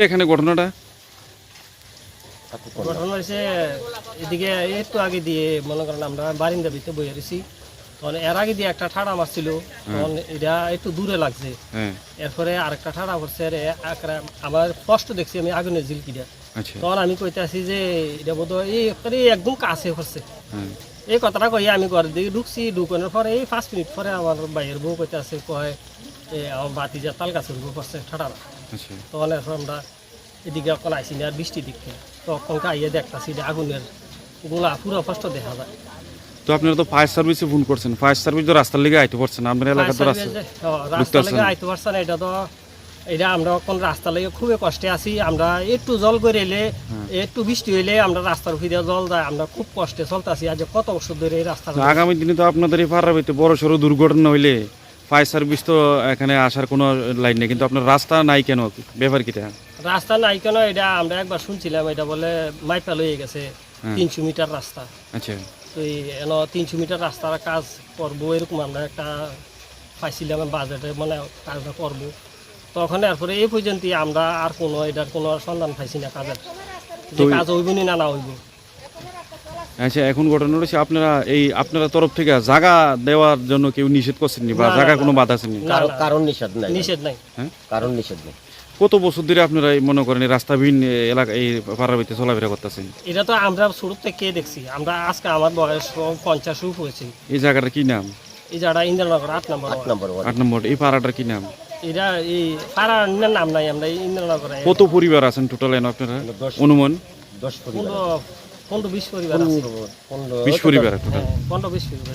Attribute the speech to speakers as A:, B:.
A: এখানে ঘটনাটা
B: ঘটনা হয়েছে এদিকে একটু আগে দিয়ে মনে করেন আমরা বারিন্দা ভিতরে বয়ে রয়েছি, তখন এর আগে দিয়ে একটা ঠাড়া মারছিল, তখন এটা একটু দূরে লাগছে।
A: হ্যাঁ
B: এরপরে আরেকটা ঠাড়া পড়ছে, আমার স্পষ্ট দেখছি আমি আগুনের ঝিলকিটা।
A: আচ্ছা
B: তখন আমি কইতে আছি যে এটা বোধ একদম কাছে পড়ছে।
A: হ্যাঁ
B: এই কথাটা কই আমি ঘরের দিকে ঢুকছি, ঢুকানোর পরে এই 5 মিনিট পরে আমার বাইরের বউ কইতে আছে, কয় আমার বাতি যা তাল গাছের উপর পড়ছে ঠাড়া।
A: আচ্ছা
B: তখন এরপর আমরা এদিকে এখন আইসি না, আর বৃষ্টি দিকে তখন আইয়ে দেখতেছি যে আগুনের গোলা পুরো স্পষ্ট দেখা যায়।
A: তো আপনারা তো ফায়ার সার্ভিসে ফোন করছেন, ফায়ার সার্ভিস তো রাস্তার লিগে আইতে পারছেন, আপনার এলাকা তো
B: রাস্তা লেগে আইতে পারছে না, এটা আমরা এখন রাস্তা লেগে খুবই কষ্টে আছি। আমরা একটু জল করে এলে, একটু বৃষ্টি হইলে আমরা রাস্তার ফিরে জল যায়, আমরা খুব কষ্টে চলতেছি। আজ কত বছর ধরে এই রাস্তা।
A: আগামী দিনে তো আপনাদের এই পাড়াতে বড় সড়ো দুর্ঘটনা হইলে ফায়ার সার্ভিস তো এখানে আসার কোনো লাইন নেই, কিন্তু আপনার রাস্তা নাই কেন, ব্যাপার কিটা?
B: রাস্তা নাই কেন এটা আমরা একবার শুনছিলাম, এটা বলে মাইপা লয়ে গেছে 300 মিটার রাস্তা।
A: আচ্ছা
B: তো এই 300 মিটার রাস্তার কাজ করবো এরকম আমরা একটা পাইছিলাম বাজেটে, মানে কাজটা করবো। তখন এরপরে এই পর্যন্ত আমরা আর কোনো এটার কোনো সন্ধান পাইছি না কাজের, যে কাজ হইব না না হইব।
A: আচ্ছা এখন ঘটনা হচ্ছে আপনারা তরফ থেকে জায়গা দেওয়ার জন্য কেউ নিষেধ করছেন নি, বা জায়গা কোনো বাধা আছে নি?
C: কারণ নিষেধ নাই,
B: নিষেধ নাই।
A: হ্যাঁ
C: কারণ নিষেধ নাই।
A: কত বছর ধরে আপনারা এই মনে করেন এই রাস্তাবিহীন এলাকা এই পাড়ার ভিতরে চলাফেরা করতেছেন?
B: এটা তো আমরা শুরু থেকে দেখছি, আমরা আজকে আমার বয়স 50 হয়েছে।
A: এই জায়গাটার কি নাম?
B: এই জায়গাটা ইন্দ্রনগর 8 নম্বর।
A: 8 নম্বর। এই পাড়াটার কি নাম?
B: এটা এই পাড়ার নাম নাই, আমরা ইন্দ্রনগরে।
A: কত পরিবার আছেন টোটাল আপনারা অনুমান?
C: 10 পরিবার,
B: 15-20 পরিবার আছে।
A: 20 পরিবার টোটাল।
B: 15-20 পরিবার।